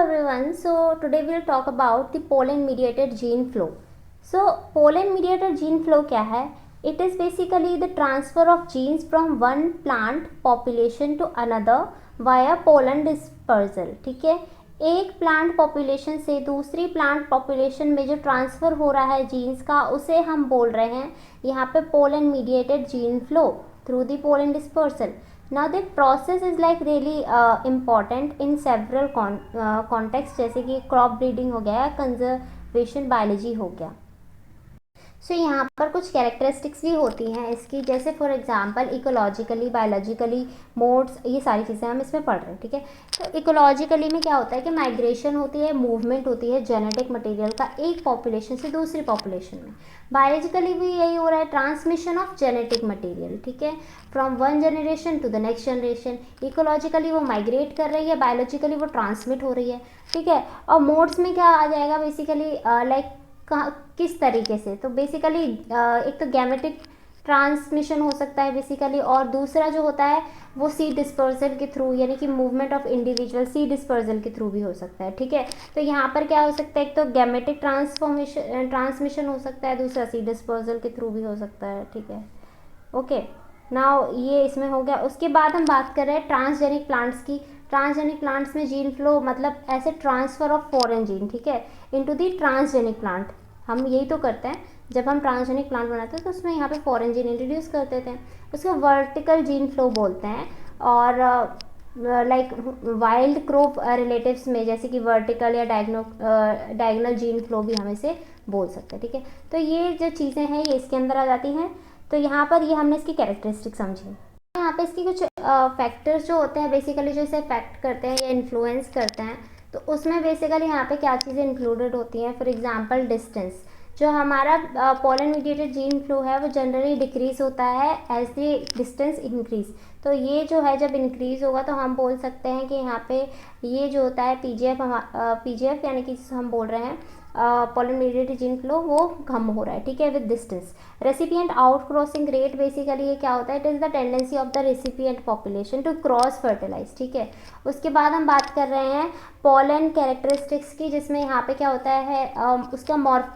everyone. So today we'll talk about the pollen-mediated gene flow. So pollen-mediated gene flow क्या है? It is basically the transfer of genes from one plant population to another via pollen dispersal. ठीक है, एक plant population से दूसरी plant population में जो transfer हो रहा है जीन्स का, उसे हम बोल रहे हैं यहाँ पे pollen mediated gene flow through the pollen dispersal. Now the process is like really important in several context, जैसे कि क्रॉप ब्रीडिंग हो गया, कंजर्वेशन बायोलॉजी हो गया. सो यहाँ पर कुछ कैरेक्टरिस्टिक्स भी होती हैं इसकी, जैसे for example ecologically, biologically, modes, ये सारी चीज़ें हम इसमें पढ़ रहे हैं. ठीक है, तो इकोलॉजिकली में क्या होता है कि माइग्रेशन होती है, मूवमेंट होती है जेनेटिक मटेरियल का एक पॉपुलेशन से दूसरी पॉपुलेशन में. बायोलॉजिकली भी यही हो रहा है, ट्रांसमिशन ऑफ जेनेटिक मटेरियल. ठीक है, from one generation to the next generation. Ecologically वो माइग्रेट कर रही है, बायोलॉजिकली वो ट्रांसमिट हो रही है. ठीक है, और मोड्स में क्या आ जाएगा बेसिकली लाइक किस तरीके से, तो बेसिकली एक तो गैमेटिक ट्रांसमिशन हो सकता है बेसिकली, और दूसरा जो होता है वो सीड डिस्पर्सल के थ्रू, यानी कि movement of individual seed dispersal के थ्रू भी हो सकता है. ठीक है, तो यहाँ पर क्या हो सकता है, एक तो गैमेटिक ट्रांसमिशन हो सकता है, दूसरा सीड डिस्पर्सल के थ्रू भी हो सकता है. ठीक है, ओके. नाउ ये इसमें हो गया. उसके बाद हम बात कर रहे हैं ट्रांसजेनिक प्लांट्स की. ट्रांसजेनिक प्लांट्स में जीन फ्लो मतलब ऐसे ट्रांसफ़र ऑफ फॉरेन जीन, ठीक है, इनटू दी ट्रांसजेनिक प्लांट. हम यही तो करते हैं जब हम ट्रांसजेनिक प्लांट बनाते हैं, तो उसमें यहाँ पे फॉरेन जीन इंट्रोड्यूस कर देते हैं. उसको वर्टिकल जीन फ्लो बोलते हैं. और लाइक वाइल्ड क्रॉप रिलेटिव्स में, जैसे कि वर्टिकल या डायगोनल जीन फ्लो भी हम इसे बोल सकते हैं. ठीक है, तो ये जो चीज़ें हैं ये इसके अंदर आ जाती हैं. तो यहाँ पर ये हमने इसकी कैरेक्टरिस्टिक समझी. यहाँ पे इसकी कुछ फैक्टर्स जो होते हैं बेसिकली, जो इसे अफेक्ट करते हैं या इन्फ्लुएंस करते हैं, तो उसमें बेसिकली यहाँ पे क्या चीज़ें इंक्लूडेड होती हैं. For example distance. जो हमारा पोलन मीडिएटेड जीन फ्लो है वो जनरली डिक्रीज होता है एज द डिस्टेंस इंक्रीज. तो ये जो है जब इंक्रीज होगा तो हम बोल सकते हैं कि यहाँ पे ये जो होता है पीजीएफ यानी कि हम बोल रहे हैं पोलन मीडिएटेड जीन फ्लो, वो कम हो रहा है. ठीक है, with distance. Recipient out crossing rate, basically ये क्या होता है, it is the tendency of the recipient population to cross fertilise. ठीक है, उसके बाद हम बात कर रहे हैं पोलन कैरेक्टरिस्टिक्स की, जिसमें यहाँ पे क्या होता है उसका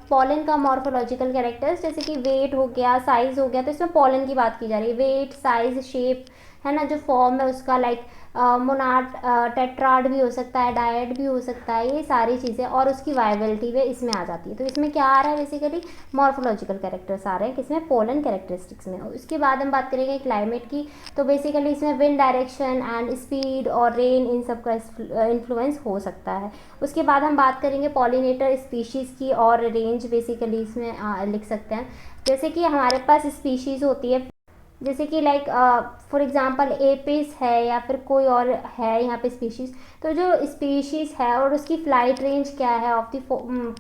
पोलन का मॉर्फोलॉजिकल कैरेक्टर्स, जैसे कि वेट हो गया, साइज़ हो गया. तो इसमें पोलन की बात की जा रही है. वेट, साइज़, शेप है ना, जो फॉर्म है उसका, लाइक मोनाड, टेट्राड भी हो सकता है, डायड भी हो सकता है, ये सारी चीज़ें, और उसकी वायबिलिटी भी इसमें आ जाती है. तो इसमें क्या आ रहा है बेसिकली, मॉर्फोलॉजिकल कैरेक्टर्स आ रहे हैं किसमें, पोलन कैरेक्टरिस्टिक्स में. उसके बाद हम बात करेंगे क्लाइमेट की. तो बेसिकली इसमें विंड डायरेक्शन एंड स्पीड और रेन, इन सब का इन्फ्लुएंस हो सकता है. उसके बाद हम बात करेंगे पॉलिनेटर स्पीशीज़ की, और रेंज बेसिकली इसमें लिख सकते हैं. जैसे कि हमारे पास स्पीशीज़ होती है, जैसे कि लाइक फॉर एग्जांपल एपिस है या फिर कोई और है यहाँ पे स्पीशीज़. तो जो स्पीशीज़ है और उसकी फ्लाइट रेंज क्या है ऑफ द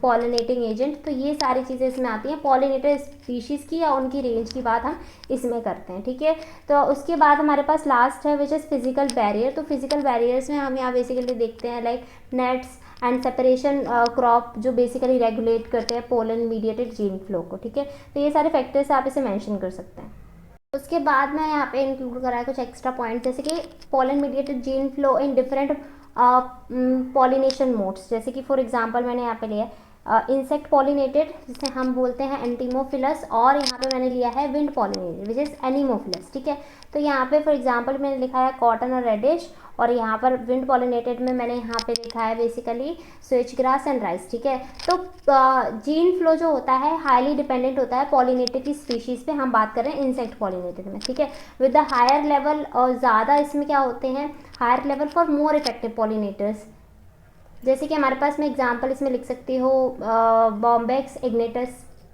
पॉलिनेटिंग एजेंट, तो ये सारी चीज़ें इसमें आती हैं. पॉलिनेटर स्पीशीज़ की या उनकी रेंज की बात हम इसमें करते हैं. ठीक है, तो उसके बाद हमारे पास लास्ट है विच इज़ फिजिकल बैरियर. तो फिजिकल बैरियर्स में हम यहाँ बेसिकली देखते हैं like nets and separation crop, जो बेसिकली रेगुलेट करते हैं पोलन मीडिएटेड जीन फ्लो को. ठीक है, तो ये सारे फैक्टर्स आप इसे मेंशन कर सकते हैं. उसके बाद मैं यहाँ पे इंक्लूड करा है कुछ एक्स्ट्रा पॉइंट, जैसे कि pollen mediated gene flow in different pollination modes. जैसे कि फॉर एग्जांपल मैंने यहाँ पे लिया इंसेक्ट पॉलिनेटेड, जिसे हम बोलते हैं एंटीमोफिलस, और यहाँ पे मैंने लिया है विंड पॉलिनेटेड विच इज़ एनीमोफिलस. ठीक है, तो यहाँ पे फॉर एग्जांपल मैंने लिखा है कॉटन और रेडिश, और यहाँ पर विंड पॉलिनेटेड में मैंने यहाँ पे लिखा है basically switch grass and rice. ठीक है, तो जीन फ्लो जो होता है हाईली डिपेंडेंट होता है पॉलिनेटेड की स्पीशीज़ पे. हम बात कर रहे हैं इंसेक्ट पॉलिनेटेड में. ठीक है, विद द हायर लेवल, और ज़्यादा इसमें क्या होते हैं, higher level for more effective pollinators. जैसे कि हमारे पास मैं एग्जांपल इसमें लिख सकती हूँ बॉम्बेक्स इग्नेटस.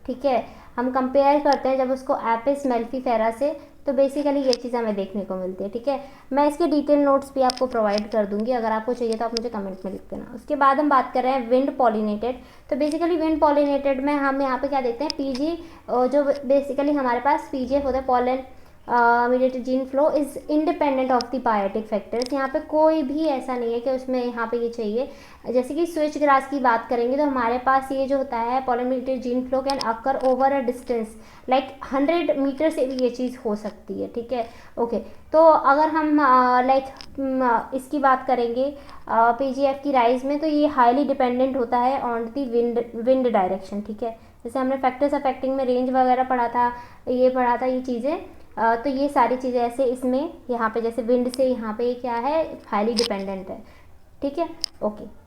ठीक है, हम कंपेयर करते हैं जब उसको एपिस मेल्फीफेरा से, तो बेसिकली ये चीज़ हमें देखने को मिलती है. ठीक है, मैं इसके डिटेल नोट्स भी आपको प्रोवाइड कर दूंगी, अगर आपको चाहिए तो आप मुझे कमेंट में लिख देना. उसके बाद हम बात कर रहे हैं विंड पॉलिनेटेड. तो बेसिकली विंड पॉलिनेटेड में हम यहाँ पे क्या देखते हैं, पीजी, जो बेसिकली हमारे पास पीजीएफ होता है, pollen mediated gene flow is independent of the biotic factors. यहाँ पे कोई भी ऐसा नहीं है कि उसमें यहाँ पे ये चाहिए। जैसे कि स्विच ग्रास की बात करेंगे तो हमारे पास ये जो होता है pollen mediated gene flow can occur over a distance like 100 metre से भी ये चीज़ हो सकती है, ठीक है। ओके, तो अगर हम इसकी बात करेंगे पीजीएफ की राइज में, तो ये हाईली डिपेंडेंट होता है ऑन दी विंड डायरेक्शन, ठीक है। जैसे हमने फैक्टर्स अफेक्टिंग में रेंज वगैरह पढ़ा था, ये चीज़ें, तो ये सारी चीज़ें ऐसे इसमें यहाँ पे जैसे विंड से यहाँ पे क्या है, हाईली डिपेंडेंट है, ठीक है। ओके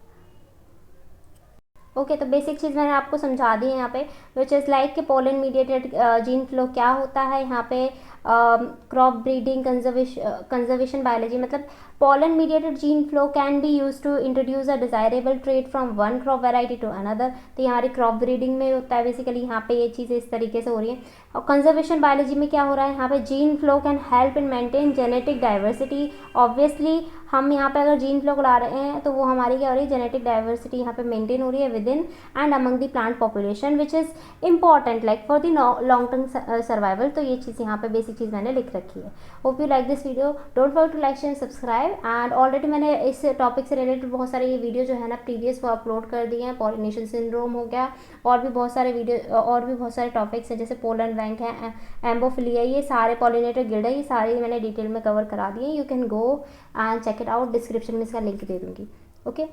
ओके, तो बेसिक चीज़ मैंने आपको समझा दी है यहाँ पे, विच इज़ लाइक कि पोलन मीडिएटेड जीन फ्लो क्या होता है यहाँ पे। क्रॉप ब्रीडिंग कंजर्वेशन बायोलॉजी, मतलब pollen mediated gene flow can be used to introduce a desirable trait from one crop variety to another। तो यहाँ हमारी क्रॉप ब्रीडिंग में होता है बेसिकली, यहाँ पे ये चीज़ें इस तरीके से हो रही हैं। और कंजर्वेशन बायोलॉजी में क्या हो रहा है, यहाँ पे gene flow can help in maintain genetic diversity. Obviously हम यहाँ पे अगर जीन फ्लो ला रहे हैं तो वो हमारी क्या हो रही है, जेनेटिक डाइवर्सिटी यहाँ पे मेंटेन हो रही है with in and among the plant population, which is important like for the long term survival. तो ये चीज़ यहाँ पे बेसिक चीज़ मैंने लिख रखी है। Hope you like this video, don't forget to like share subscribe. And already मैंने इस टॉपिक से रिलेटेड बहुत सारे ये वीडियो जो है ना प्रीवियस वो अपलोड कर दिए हैं। पॉलिनेशन सिंड्रोम हो गया, और भी बहुत सारे वीडियो और भी बहुत सारे टॉपिक्स हैं, जैसे पोलन रैंक है, एम्बोफिलिया, ये सारे पॉलिनेटर गिल्ड है, ये सारे मैंने डिटेल में कवर करा दिए। You can go and check it out, description में इसका लिंक दे दूँगी। ओके,